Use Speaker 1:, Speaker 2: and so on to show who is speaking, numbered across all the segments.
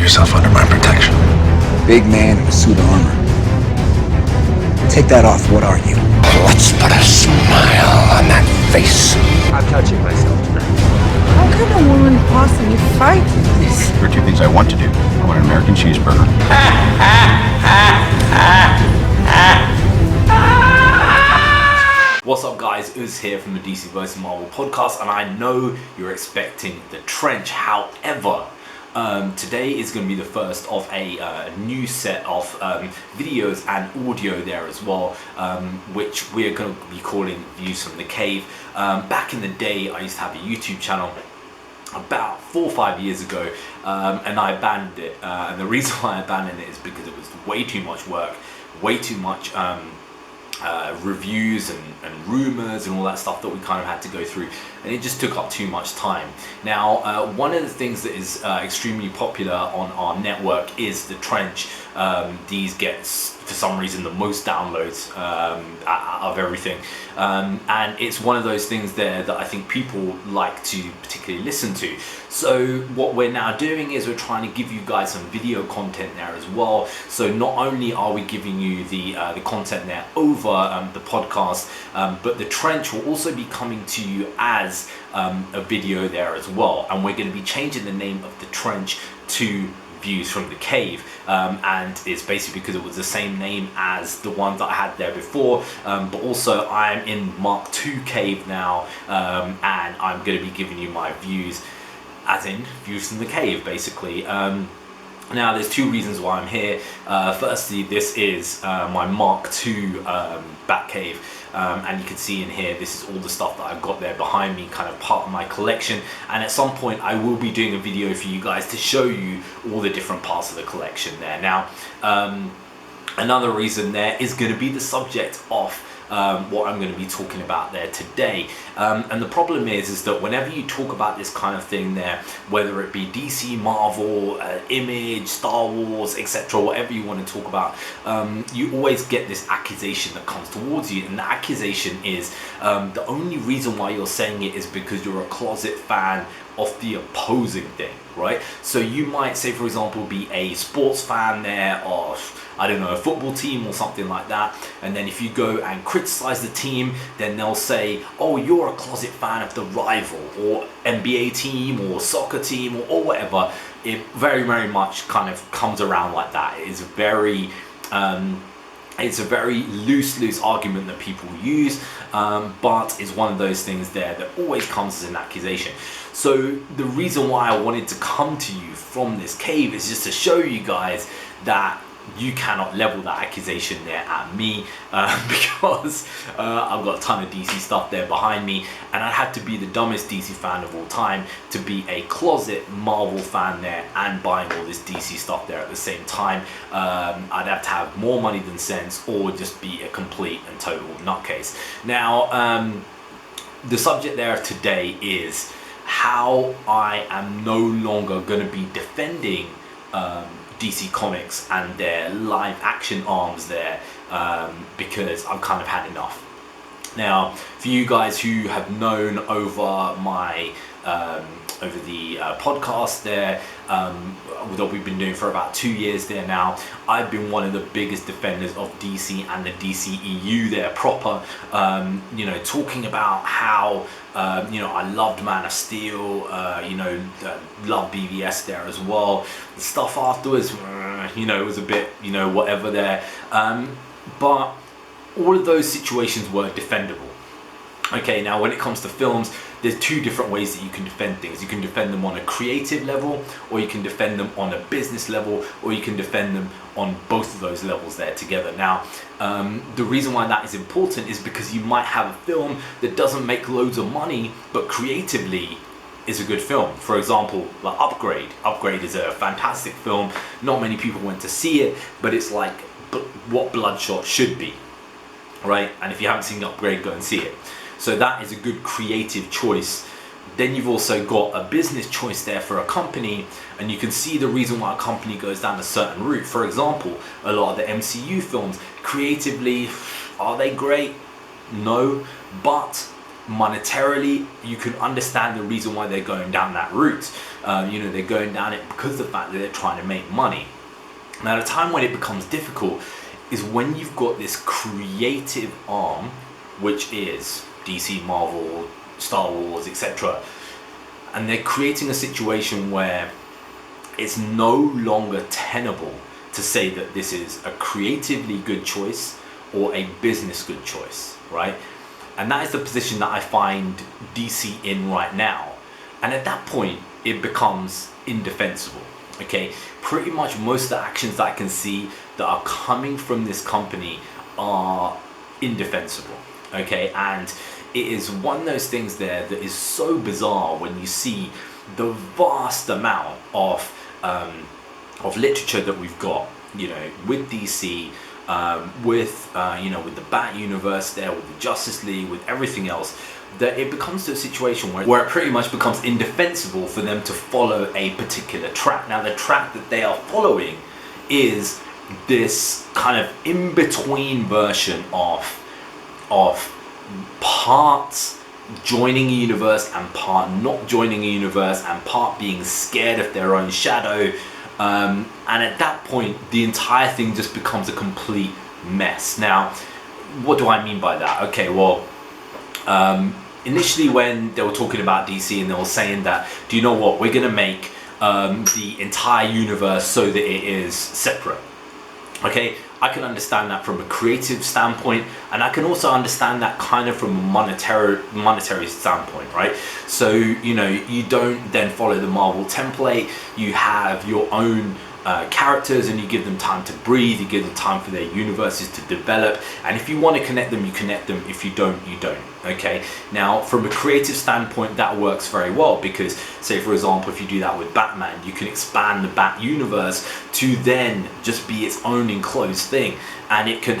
Speaker 1: yourself under my protection.
Speaker 2: Big man in a suit of armor. Take that off, what are you?
Speaker 1: Let's put a smile on that face.
Speaker 3: I'm touching myself tonight.
Speaker 4: How can a woman possibly fight this?
Speaker 5: There are two things I want to do. I want an American cheeseburger.
Speaker 6: What's up guys, Uz here from the DC vs Marvel podcast, and I know you're expecting The Trench. However, today is going to be the first of a new set of videos and audio there as well, which we're going to be calling Views from the Cave. Back in the day, I used to have a YouTube channel about 4 or 5 years ago, and I abandoned it, and the reason why I abandoned it is because it was way too much work, way too much reviews and rumors and all that stuff that we kind of had to go through, and it just took up too much time. Now, one of the things that is extremely popular on our network is The Trench. These get, for some reason, the most downloads of everything, and it's one of those things there that I think people like to particularly listen to. So what we're now doing is we're trying to give you guys some video content there as well. So not only are we giving you the content there over the podcast, but The Trench will also be coming to you as a video there as well, and we're going to be changing the name of The Trench to Views from the Cave, and it's basically because it was the same name as the one that I had there before, but also I'm in Mark II Cave now, and I'm going to be giving you my views, as in Views from the Cave basically. Now there's two reasons why I'm here. Firstly, this is my Mark II Batcave, and you can see in here, this is all the stuff that I've got there behind me, kind of part of my collection, and at some point I will be doing a video for you guys to show you all the different parts of the collection there. Now, another reason there is going to be the subject of what I'm going to be talking about there today, and the problem is that whenever you talk about this kind of thing there, whether it be DC, Marvel, Image, Star Wars, etc., whatever you want to talk about, you always get this accusation that comes towards you, and the accusation is the only reason why you're saying it is because you're a closet fan of the opposing thing, right? So you might say, for example, be a sports fan there of, I don't know, a football team or something like that, and then if you go and criticize the team, then they'll say, oh, you're a closet fan of the rival or NBA team or soccer team or whatever. It very, very much kind of comes around like that. It's a very loose argument that people use, but it's one of those things there that always comes as an accusation. So the reason why I wanted to come to you from this cave is just to show you guys that you cannot level that accusation there at me, because I've got a ton of DC stuff there behind me, and I'd have to be the dumbest DC fan of all time to be a closet Marvel fan there and buying all this DC stuff there at the same time. I'd have to have more money than sense, or just be a complete and total nutcase. Now, the subject there today is how I am no longer going to be defending DC Comics and their live action arms there, because I've kind of had enough. Now, for you guys who have known over my over the podcast there, that we've been doing for about 2 years there now, I've been one of the biggest defenders of DC and the DCEU there proper, you know, talking about how you know, I loved Man of Steel, you know, loved BVS there as well. The stuff afterwards, you know, it was a bit, you know, whatever there, but all of those situations were defendable. Okay, now when it comes to films, there's two different ways that you can defend things. You can defend them on a creative level, or you can defend them on a business level, or you can defend them on both of those levels there together. Now, the reason why that is important is because you might have a film that doesn't make loads of money, but creatively is a good film. For example, like Upgrade. Upgrade is a fantastic film. Not many people went to see it, but it's like what Bloodshot should be, right? And if you haven't seen Upgrade, go and see it. So that is a good creative choice. Then you've also got a business choice there for a company, and you can see the reason why a company goes down a certain route. For example, a lot of the MCU films, creatively, are they great? No, but monetarily, you can understand the reason why they're going down that route. They're going down it because of the fact that they're trying to make money. Now, the time when it becomes difficult is when you've got this creative arm, which is DC, Marvel, Star Wars, etc. And they're creating a situation where it's no longer tenable to say that this is a creatively good choice or a business good choice, right? And that is the position that I find DC in right now. And at that point, it becomes indefensible, okay? Pretty much most of the actions that I can see that are coming from this company are indefensible, okay? And it is one of those things there that is so bizarre when you see the vast amount of literature that we've got, with DC, with the Bat universe there, with the Justice League, with everything else, that it becomes to a situation where it pretty much becomes indefensible for them to follow a particular track. Now, the track that they are following is this kind of in-between version of parts joining a universe and part not joining a universe and part being scared of their own shadow. And at that point, the entire thing just becomes a complete mess. Now, what do I mean by that? Okay, well, initially when they were talking about DC and they were saying that, do you know what, we're going to make the entire universe so that it is separate. Okay, I can understand that from a creative standpoint, and I can also understand that kind of from a monetary standpoint, right? So, you don't then follow the Marvel template. You have your own characters, and you give them time to breathe, you give them time for their universes to develop, and if you want to connect them, you connect them. If you don't, you don't. Okay, now from a creative standpoint, that works very well, because say for example, if you do that with Batman, you can expand the Bat universe to then just be its own enclosed thing, and it can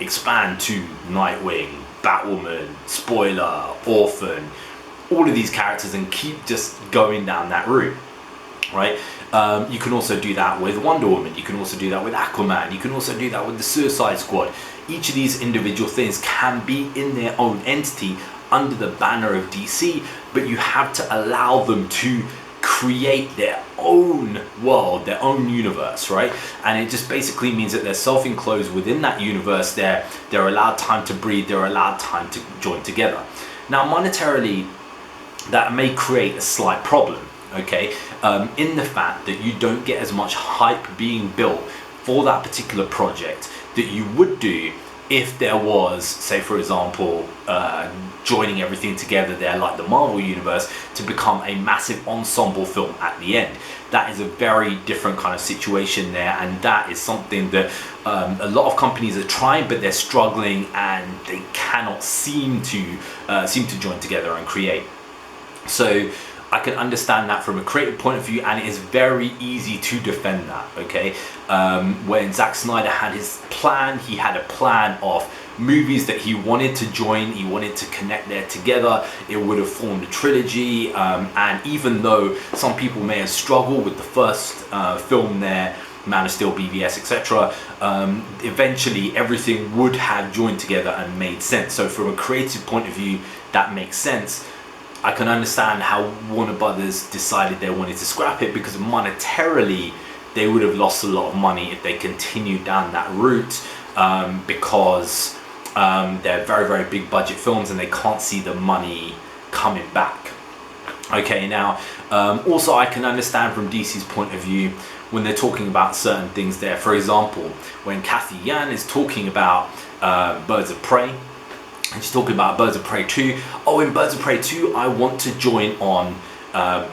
Speaker 6: expand to Nightwing, Batwoman, Spoiler, Orphan, all of these characters, and keep just going down that route, right? You can also do that with Wonder Woman, you can also do that with Aquaman, you can also do that with the Suicide Squad. Each of these individual things can be in their own entity under the banner of DC, but you have to allow them to create their own world, their own universe, right? And it just basically means that they're self-enclosed within that universe. They're allowed time to breathe, they're allowed time to join together. Now, monetarily, that may create a slight problem, okay, in the fact that you don't get as much hype being built for that particular project that you would do if there was, say for example, joining everything together there like the Marvel universe to become a massive ensemble film at the end. That is a very different kind of situation there, and that is something that a lot of companies are trying, but they're struggling and they cannot seem to join together and create. So I can understand that from a creative point of view, and it is very easy to defend that, okay? When Zack Snyder had his plan, he had a plan of movies that he wanted to join, he wanted to connect there together. It would have formed a trilogy, and even though some people may have struggled with the first film there, Man of Steel, BVS, etc., eventually everything would have joined together and made sense. So from a creative point of view, that makes sense. I can understand how Warner Brothers decided they wanted to scrap it, because monetarily they would have lost a lot of money if they continued down that route, because they're very, very big budget films and they can't see the money coming back. Okay, now also I can understand from DC's point of view when they're talking about certain things there. For example, when Cathy Yan is talking about Birds of Prey, and she's talking about Birds of Prey 2. Oh, in Birds of Prey 2, I want to join on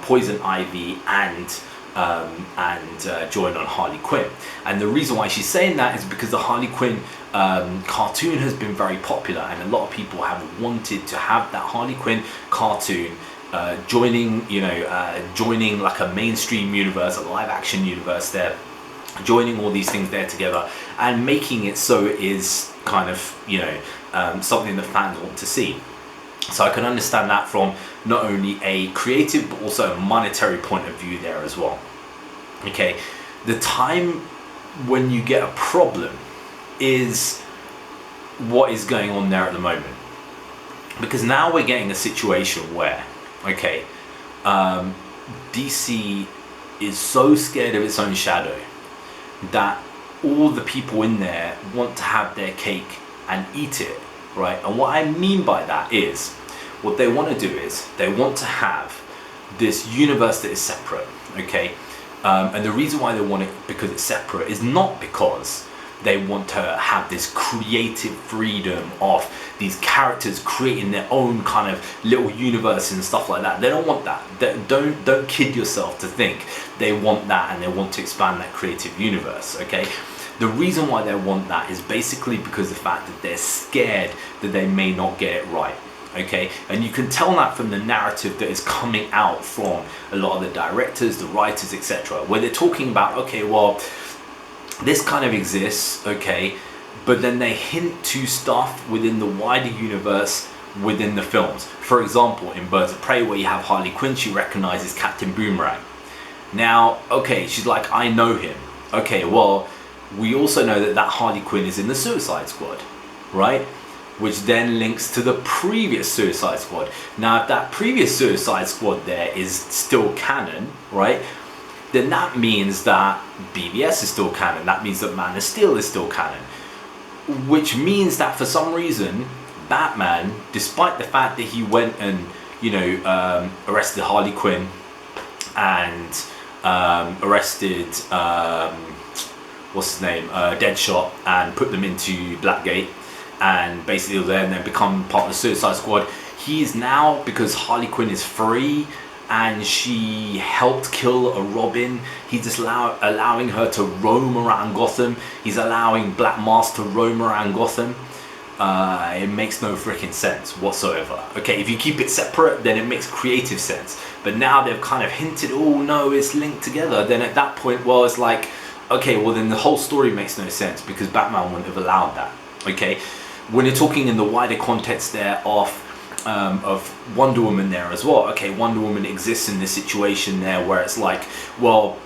Speaker 6: Poison Ivy and join on Harley Quinn. And the reason why she's saying that is because the Harley Quinn cartoon has been very popular, and a lot of people have wanted to have that Harley Quinn cartoon joining like a mainstream universe, a live action universe there, joining all these things there together and making it so it is kind of, something that fans want to see. So I can understand that from not only a creative but also a monetary point of view there as well. Okay, the time when you get a problem is what is going on there at the moment. Because now we're getting a situation where, okay, DC is so scared of its own shadow that all the people in there want to have their cake and eat it, right? And what I mean by that is, what they want to do is they want to have this universe that is separate, okay? And the reason why they want it because it's separate is not because they want to have this creative freedom of these characters creating their own kind of little universe and stuff like that. They don't want that. Don't kid yourself to think they want that and they want to expand that creative universe, okay? The reason why they want that is basically because of the fact that they're scared that they may not get it right. Okay, and you can tell that from the narrative that is coming out from a lot of the directors, the writers, etc., where they're talking about, okay, well, this kind of exists, okay, but then they hint to stuff within the wider universe within the films. For example, in Birds of Prey, where you have Harley Quinn, she recognizes Captain Boomerang. Now, okay, she's like, I know him. Okay, well, we also know that Harley Quinn is in the Suicide Squad, right? Which then links to the previous Suicide Squad. Now, if that previous Suicide Squad there is still canon, right, then that means that BVS is still canon. That means that Man of Steel is still canon. Which means that for some reason, Batman, despite the fact that he went and, you know, arrested Harley Quinn and arrested, what's his name, Deadshot, and put them into Blackgate, and basically then become part of the Suicide Squad. He is now, because Harley Quinn is free and she helped kill a Robin, he's just allowing her to roam around Gotham. He's allowing Black Mask to roam around Gotham. It makes no freaking sense whatsoever. Okay, if you keep it separate, then it makes creative sense. But now they've kind of hinted, oh no, it's linked together. Then at that point, well, it's like, okay, well then the whole story makes no sense because Batman wouldn't have allowed that. Okay, when you're talking in the wider context there of Wonder Woman there as well, okay, Wonder Woman exists in this situation there where it's like, well,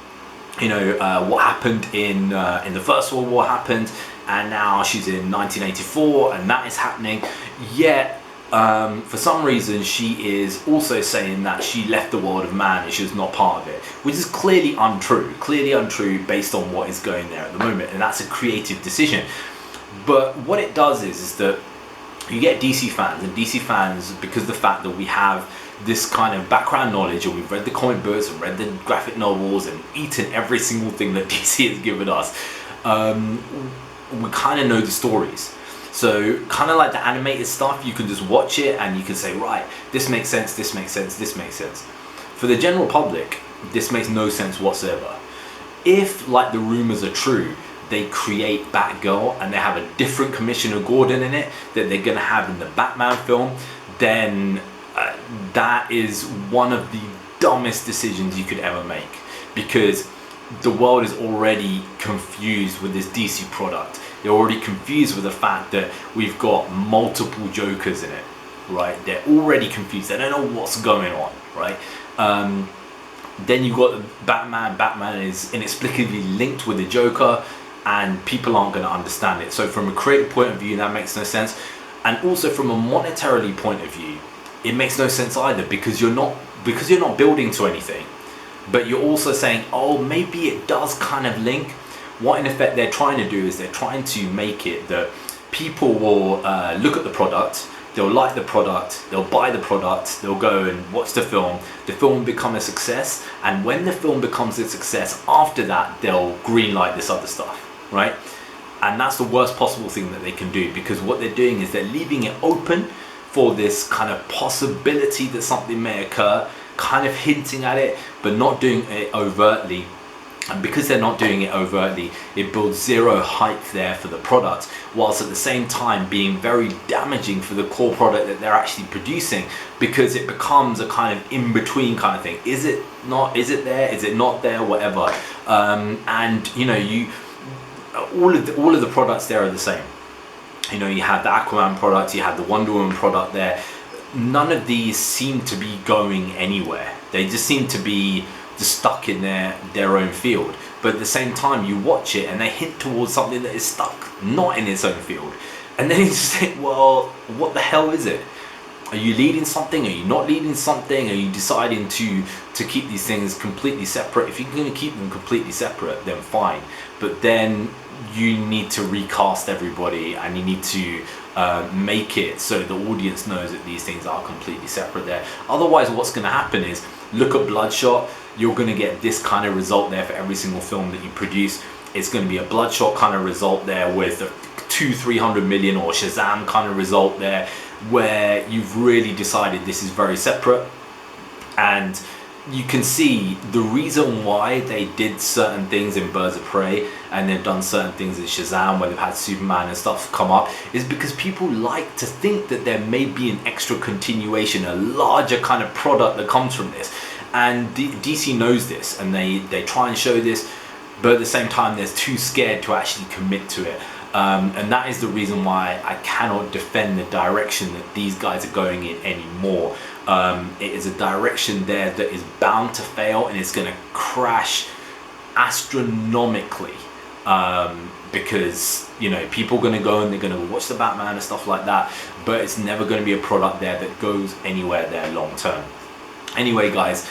Speaker 6: you know, what happened in the First World War happened, and now she's in 1984 and that is happening, yet for some reason she is also saying that she left the world of man and she was not part of it, which is clearly untrue based on what is going there at the moment, and that's a creative decision. But what it does is that you get DC fans, and DC fans, because of the fact that we have this kind of background knowledge, and we've read the comic books and read the graphic novels and eaten every single thing that DC has given us, we kind of know the stories. So kind of like the animated stuff, you can just watch it and you can say, right, this makes sense, this makes sense, this makes sense. For the general public, this makes no sense whatsoever. If, like the rumors are true, they create Batgirl and they have a different Commissioner Gordon in it that they're going to have in the Batman film, then that is one of the dumbest decisions you could ever make, because the world is already confused with this DC product. They're already confused with the fact that we've got multiple Jokers in it, right? They're already confused. They don't know what's going on, right? Then you've got Batman. Batman is inexplicably linked with the Joker, and people aren't going to understand it. So from a creative point of view, that makes no sense. And also from a monetarily point of view, it makes no sense either, because you're not building to anything, but you're also saying, oh, maybe it does kind of link. What in effect they're trying to do is they're trying to make it that people will look at the product, they'll like the product, they'll buy the product, they'll go and watch the film will become a success, and when the film becomes a success, after that they'll greenlight this other stuff, right? And that's the worst possible thing that they can do, because what they're doing is they're leaving it open for this kind of possibility that something may occur, kind of hinting at it, but not doing it overtly. And because they're not doing it overtly, it builds zero hype there for the product, whilst at the same time being very damaging for the core product that they're actually producing, because it becomes a kind of in-between kind of thing. Is it not? Is it there? Is it not there? Whatever. And you know, all of the products there are the same. You know, you have the Aquaman product, you have the Wonder Woman product there. None of these seem to be going anywhere. They just seem to be just stuck in their own field. But at the same time, you watch it and they hint towards something that is stuck not in its own field. And then you just think, well, what the hell is it? Are you leading something? Are you not leading something? Are you deciding to keep these things completely separate? If you're going to keep them completely separate, then fine. But then you need to recast everybody, and you need to make it so the audience knows that these things are completely separate there. Otherwise, what's going to happen is, look at Bloodshot, you're going to get this kind of result there for every single film that you produce. It's going to be a Bloodshot kind of result there with a 200-300 million, or Shazam kind of result there, where you've really decided this is very separate. And you can see the reason why they did certain things in Birds of Prey, and they've done certain things in Shazam where they've had Superman and stuff come up, is because people like to think that there may be an extra continuation, a larger kind of product that comes from this. And DC knows this, and they try and show this, but at the same time they're too scared to actually commit to it. And that is the reason why I cannot defend the direction that these guys are going in anymore. It is a direction there that is bound to fail, and it's going to crash astronomically, because, you know, people are going to go and they're going to watch the Batman and stuff like that, but it's never going to be a product there that goes anywhere there long term. Anyway, guys,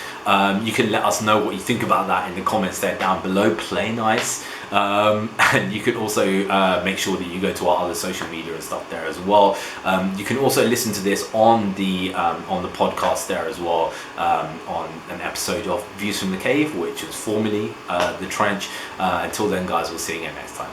Speaker 6: you can let us know what you think about that in the comments there down below. Play nice. And you can also make sure that you go to our other social media and stuff there as well. You can also listen to this on the podcast there as well, on an episode of Views from the Cave, which was formerly The Trench. Until then, guys, we'll see you again next time.